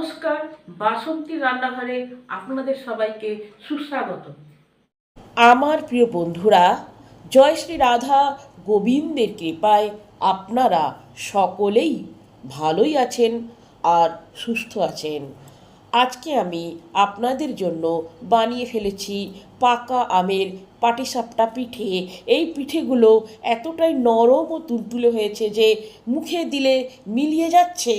নমস্কার, বাসন্তী রান্নাঘরে আপনাদের সবাইকে সুস্বাগত। আমার প্রিয় বন্ধুরা, জয় শ্রী রাধা গোবিন্দের কৃপায় আপনারা সকলেই ভালোই আছেন আর সুস্থ আছেন। আজকে আমি আপনাদের জন্য বানিয়ে ফেলেছি পাকা আমের পাটিসাপটা পিঠে। এই পিঠেগুলো এতটাই নরম ও তুলতুলে হয়েছে যে মুখে দিলে মিলিয়ে যাচ্ছে।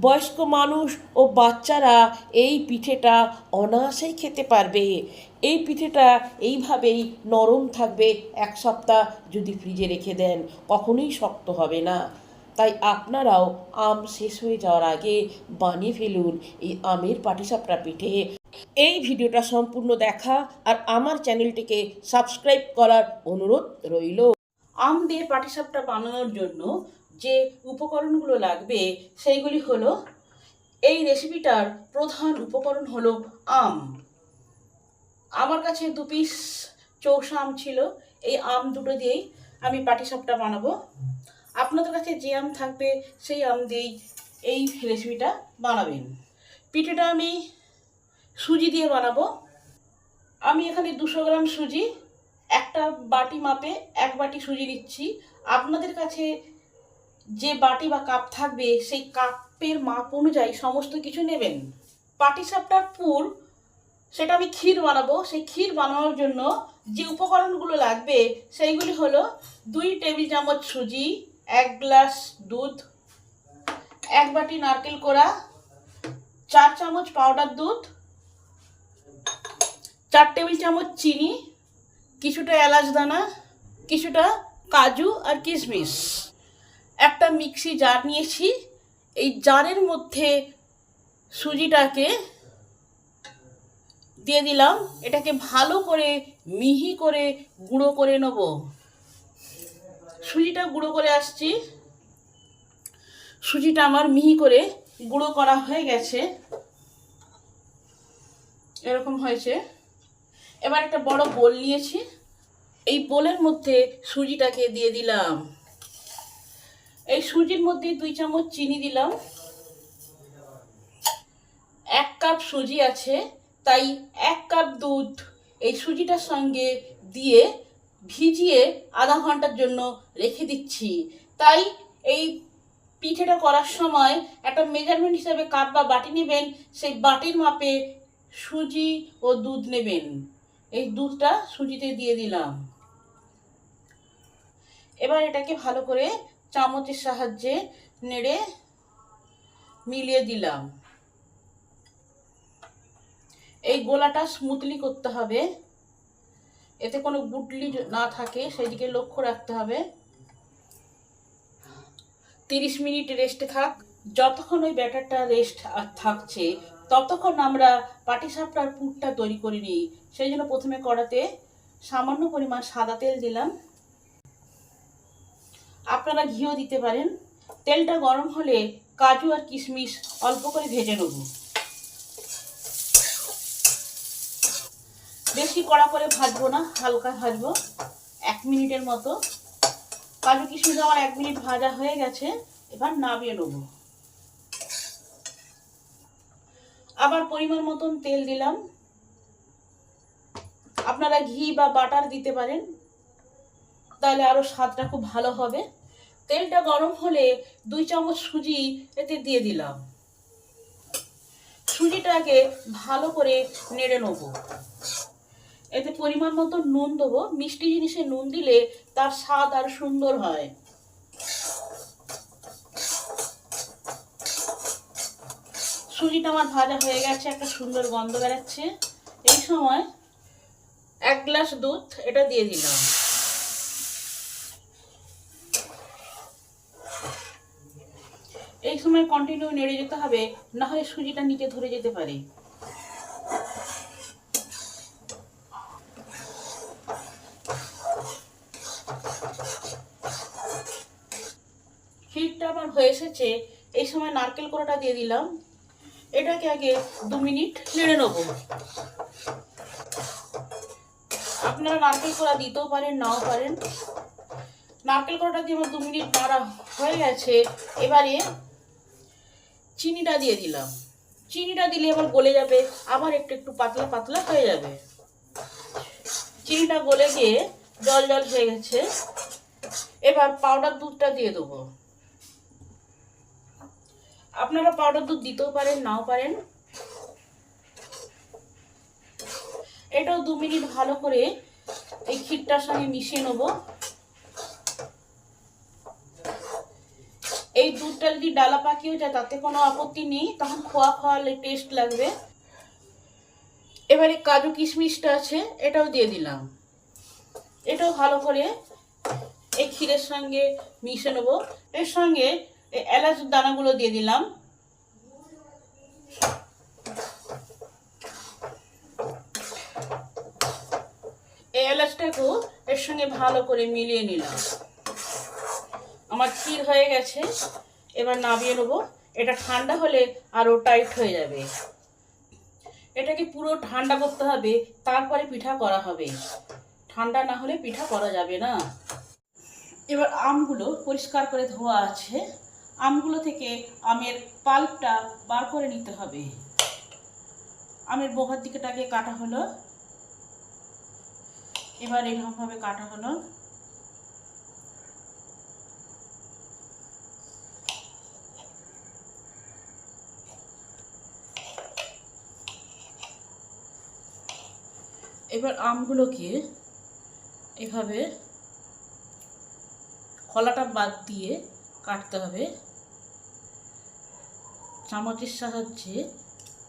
বয়স্ক মানুষ ও বাচ্চারা এই পিঠেটা অনায়াসেই খেতে পারবে। এই পিঠেটা এইভাবেই নরম থাকবে এক সপ্তাহ যদি ফ্রিজে রেখে দেন, কখনোই শক্ত হবে না। তাই আপনারাও আম শেষ হয়ে যাওয়ার আগে বানিয়ে ফেলুন এই আমের পাটিসাপটা পিঠে। এই ভিডিওটা সম্পূর্ণ দেখা আর আমার চ্যানেলটিকে সাবস্ক্রাইব করার অনুরোধ রইল। আম দিয়ে পাটিসাপটা বানানোর জন্য যে উপকরণগুলো লাগবে সেইগুলি হলো, এই রেসিপিটার প্রধান উপকরণ হলো আম। আমার কাছে 2 পিস চৌষা আম ছিল। এই আম দুটো দিয়েই আমি পাটিসাপটা বানাবো। আপনাদের কাছে যে আম থাকবে সেই আম দিয়েই এই রেসিপিটা বানাবেন। পিঠেটা আমি সুজি দিয়ে বানাবো। আমি এখানে 200 গ্রাম সুজি, একটা বাটি মাপে 1 বাটি সুজি নিচ্ছি। আপনাদের কাছে যে বাটি বা কাপ থাকবে সেই কাপের মাপ অনুযায়ী সমস্ত কিছু নেবেন। পাটিসাপটার পুর, সেটা আমি ক্ষীর বানাবো। সেই ক্ষীর বানানোর জন্য যে উপকরণগুলো লাগবে সেইগুলি হলো 2 টেবিল চামচ সুজি, 1 গ্লাস দুধ, 1 বাটি নারকেল কোড়া, 4 চামচ পাউডার দুধ, 4 টেবিল চামচ চিনি, কিছুটা এলাচ দানা, কিছুটা কাজু আর কিশমিশ। একটা মিক্সি জার নিয়েছি। এই জারের মধ্যে সুজিটাকে দিয়ে দিলাম। এটাকে ভালো করে মিহি করে গুঁড়ো করে নেব। সুজিটা গুঁড়ো করে আসছি। সুজিটা আমার মিহি করে গুঁড়ো করা হয়ে গেছে, এরকম হয়েছে। এবার একটা বড় বোল নিয়েছি। এই বোলের মধ্যে সুজিটাকে দিয়ে দিলাম। এই সুজির মধ্যে 2 চামচ চিনি দিলাম। 1 কাপ সুজি আছে, তাই 1 কাপ দুধ এই সুজিটার সঙ্গে দিয়ে ভিজিয়ে আধা ঘন্টার জন্য রেখে দিচ্ছি। তাই এই পিঠেটা করার সময় একটা মেজারমেন্ট হিসাবে কাপ বা বাটি নেবেন। সেই বাটির মাপে সুজি ও দুধ নেবেন। এই দুধটা সুজিতে দিয়ে দিলাম। এবার এটাকে ভালো করে চামচের সাহায্যে নেড়ে মিলিয়ে দিলাম। এই গোলাটা স্মুথলি করতে হবে, এতে কোনো গুটলি না থাকে সেদিকে লক্ষ্য রাখতে হবে। 30 মিনিট রেস্টে থাক। যতক্ষণ ওই ব্যাটারটা রেস্ট থাকছে ততক্ষণ আমরা পাটিসাপটার পুরটা তৈরি করে নিই। সেই জন্য প্রথমে কড়াতে সামান্য পরিমাণ সাদা তেল দিলাম। আপনারা ঘিও দিতে পারেন। তেলটা গরম হলে কাজু আর কিশমিশ অল্প করে ভেজে নেব। বেশি কড়া করে ভাজবো না, হালকা ভাজবো, 1 মিনিটের মতো। কাজু কিশমিশ আমার 1 মিনিট ভাজা হয়ে গেছে। এবার নামিয়ে নেব। আবার পরিমাণ মতন তেল দিলাম। আপনারা ঘি বা বাটার দিতে পারেন, তাহলে আরো স্বাদটা খুব ভালো হবে। তেলটা গরম হলে 2 চামচ সুজি এতে দিয়ে দিলাম। সুজিটাকে ভালো করে নেড়ে নেব। এতে পরিমাণ মতো নুন দেবো। মিষ্টি জিনিসে নুন দিলে তার স্বাদ আর সুন্দর হয়। সুজিটা আমার ভাজা হয়ে গেছে, একটা সুন্দর গন্ধ বেরাচ্ছে। এই সময় 1 গ্লাস দুধ এটা দিয়ে দিলাম। এই সময় কন্টিনিউ নেড়ে যেতে হবে, না হলে সুজিটা নিচে ধরে যেতে পারে। ক্ষীরটা আমার হয়ে এসেছে। এই সময় নারকেল কোড়াটা দিয়ে দিলাম। এটাকে আগে 2 মিনিট নেড়ে নেব। আপনারা নারকেল কোড়া দিতেও পারেন, নাও পারেন। নারকেল কোড়াটা দিয়ে আমার 2 মিনিট নাড়া হয়ে গেছে। এবারে চিনিটা দিয়ে দিলাম। চিনিটা দিলে আবার গলে যাবে, আবার একটু একটু পাতলা পাতলা হয়ে যাবে। চিনিটা গলে গিয়ে জল জল হয়ে গেছে। এবার পাউডার দুধটা দিয়ে দেবো। আপনারা পাউডার দুধ দিতেও পারেন, নাও পারেন। এটাও 2 মিনিট ভালো করে এই ক্ষীরটার সঙ্গে মিশিয়ে নেব। এই দুধটা যদি ডালা পাকিয়ে যায় তাতে কোনো আপত্তি নেই, তখন খোয়া খোয়ালে টেস্ট লাগবে। এবারে কাজু কিশমিশটা আছে, এটাও দিয়ে দিলাম। এটাও ভালো করে এই ক্ষীরের সঙ্গে মিশে নেব। এর সঙ্গে এই এলাচ দানাগুলো দিয়ে দিলাম। এই এলাচটাকেও এর সঙ্গে ভালো করে মিলিয়ে নিলাম। আমার ক্ষীর হয়ে গেছে, এবার নামিয়ে নেবো। এটা ঠান্ডা হলে আরও টাইট হয়ে যাবে। এটাকে পুরো ঠান্ডা করতে হবে, তারপরে পিঠা করা হবে। ঠান্ডা না হলে পিঠা করা যাবে না। এবার আমগুলো পরিষ্কার করে ধোয়া আছে, আমগুলো থেকে আমের পাল্পটা বার করে নিতে হবে। আমের বোগার দিকটাকে কাটা হলো, এবার এরকমভাবে কাটা হলো। এবার আমগুলোকে এভাবে খোলাটা বাদ দিয়ে কাটতে হবে। চামচের সাহায্যে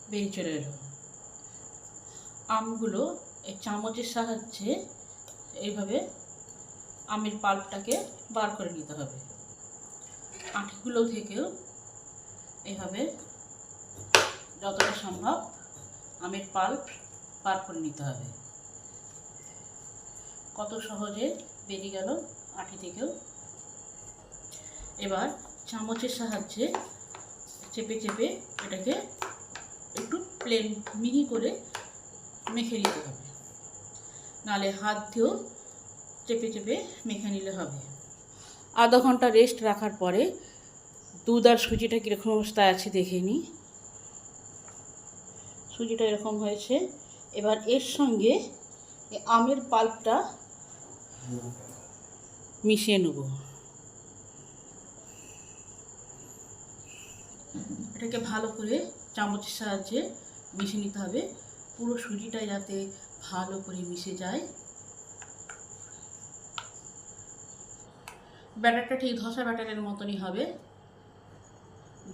বেরিয়ে চলে এলো। আমগুলো এই চামচের সাহায্যে এইভাবে আমের পাল্পটাকে বার করে নিতে হবে। আঁটিগুলো থেকেও এইভাবে যতটা সম্ভব আমের পাল্প বার করে নিতে হবে। কত সহজে বেরিয়ে গেল আঁটি থেকেও। এবার চামচের সাহায্যে চেপে চেপে এটাকে একটু প্লেন মিহি করে মেখে নিতে হবে, নাহলে হাত দিয়েও চেপে চেপে মেখে নিলে হবে। আধা ঘন্টা রেস্ট রাখার পরে দুধ আর সুজিটা কীরকম অবস্থায় আছে দেখে নিই। সুজিটা এরকম হয়েছে। এবার এর সঙ্গে আমের পাল্পটা মিশিয়ে নেব। এটাকে ভালো করে চামচের সাহায্যে মিশিয়ে নিতে হবে, পুরো সুজিটা যাতে ভালো করে মিশে যায়। ব্যাটারটা ঠিক ধসা ব্যাটারের মতনই হবে,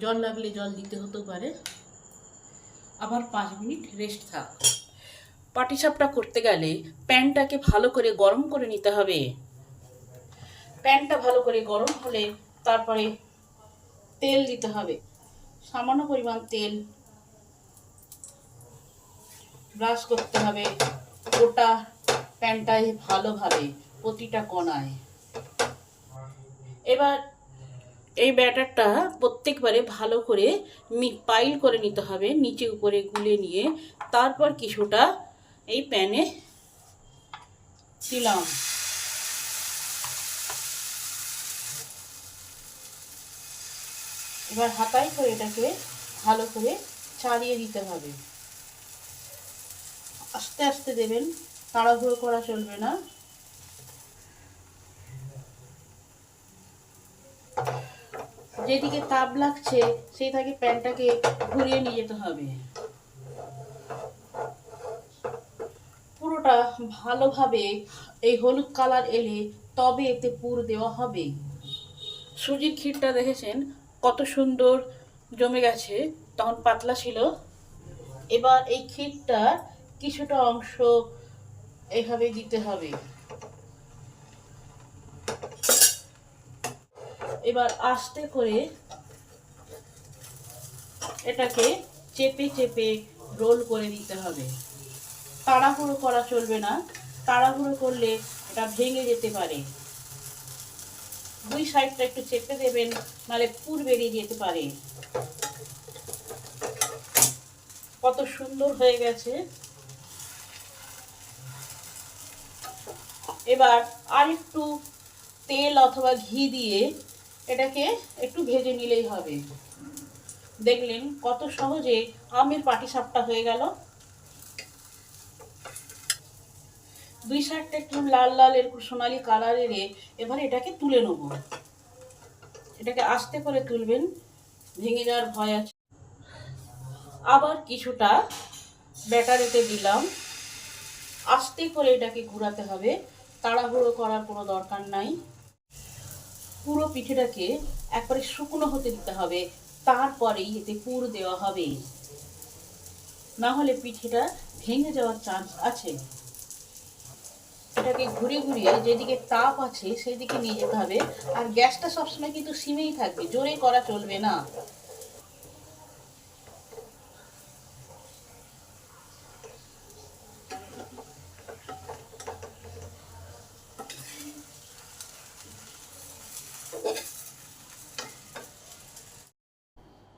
জল লাগলে জল দিতে হতেও পারে। আবার 5 মিনিট রেস্ট থাক। পাটিসাপটা করতে গেলে প্যানটাকে ভালো করে গরম করে নিতে হবে। প্যানটা ভালো করে গরম হলে তারপরে তেল দিতে হবে, সামান্য পরিমাণ তেল ব্রাশ করতে হবে গোটা প্যানটায় ভালোভাবে প্রতিটা কোণায়। এবার এই ব্যাটারটা প্রত্যেকবারে ভালো করে পাইল করে নিতে হবে, নিচে উপরে গুলে নিয়ে তারপর কিছুটা এই প্যানে দিলাম। এবার হাতায় করে এটাকে ভালো করে চালিয়ে দিতে হবে। আস্তে আস্তে দেবেন, তাড়াহুড়ো করা চলবে না। যেদিকে তাপ লাগছে সেই থেকে প্যানটাকে ঘুরিয়ে নিয়ে যেতে হবে। পুরোটা ভালোভাবে এই হলুদ কালার এলে তবে এতে পুর দেওয়া হবে। সুজির ক্ষীরটা দেখেছেন কত সুন্দর জমে গেছে, তখন পাতলা ছিল। এবার এই ক্ষীরটা কিছুটা অংশ এইভাবে দিতে হবে। এবার আস্তে করে এটাকে চেপে চেপে রোল করে দিতে হবে। তাড়াহুড়ো করা চলবে না, তাড়াহুড়ো করলে এটা ভেঙে যেতে পারে। দুই সাইডটা একটু চেপে দেবেন, নাহলে পুর বেরিয়ে যেতে পারে। কত সুন্দর হয়ে গেছে। এবার আর একটু তেল অথবা ঘি দিয়ে এটাকে একটু ভেজে নিলেই হবে। দেখলেন কত সহজে আমের পাটিসাপটা হয়ে গেল। দুই সাইডটা একটু লাল লাল এরকম সোনালি কালারের। এবার এটাকে তুলে নেব। এটাকে আস্তে করে তুলবেন, ভেঙে যাওয়ার ভয় আছে। আবার কিছুটা ব্যাটারেতে দিলাম, আস্তে করে এটাকে ঘোরাতে হবে, তাড়াহুড়ো করার কোনো দরকার নাই। পুরো পিঠেটাকে একবারে শুকনো হতে দিতে হবে, তারপরেই এতে পুর দেওয়া হবে, না হলে পিঠেটা ভেঙে যাওয়ার চান্স আছে। এটাকে ঘুরিয়ে ঘুরিয়ে যেদিকে তাপ আছে সেদিকে নিয়ে যেতে হবে। আর গ্যাসটা সবসময় কিন্তু সিমেই থাকবে, জোরে করা চলবে না।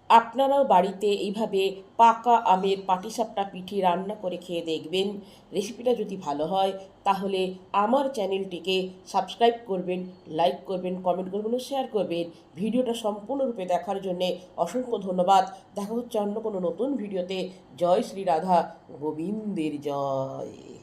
আপনারাও বাড়িতে এইভাবে পাকা আমের পাটিসাপটা পিঠে রান্না করে খেয়ে দেখবেন। রেসিপিটা যদি ভালো হয় তাহলে আমার চ্যানেলটিকে সাবস্ক্রাইব করবেন, লাইক করবেন, কমেন্ট করবেন ও শেয়ার করবেন। ভিডিওটা সম্পূর্ণরূপে দেখার জন্যে অসংখ্য ধন্যবাদ। দেখা হচ্ছে অন্য কোনো নতুন ভিডিওতে। জয় শ্রী রাধা গোবিন্দের জয়।